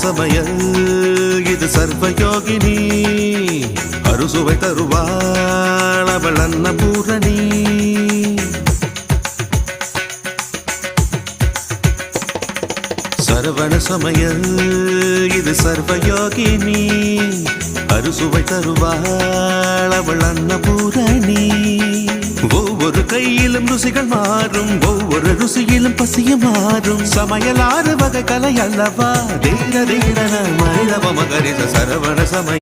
சமயல் இது சர்வயோகினி அறுசுவை தருவாள் அவள் அன்னபூரணி சரவண சமயல் இது சர்வயோகினி அறுசுவை தருவாள் அவள் அன்னபூரணி ஒவ்வொரு கையிலும் ருசிகள் மாறும் ஒவ்வொரு ருசியிலும் பசியும் மாறும் சமையல் 6 வகை கலை அல்லவா தீர தீரன மனிதவ மகரித சரவண சமய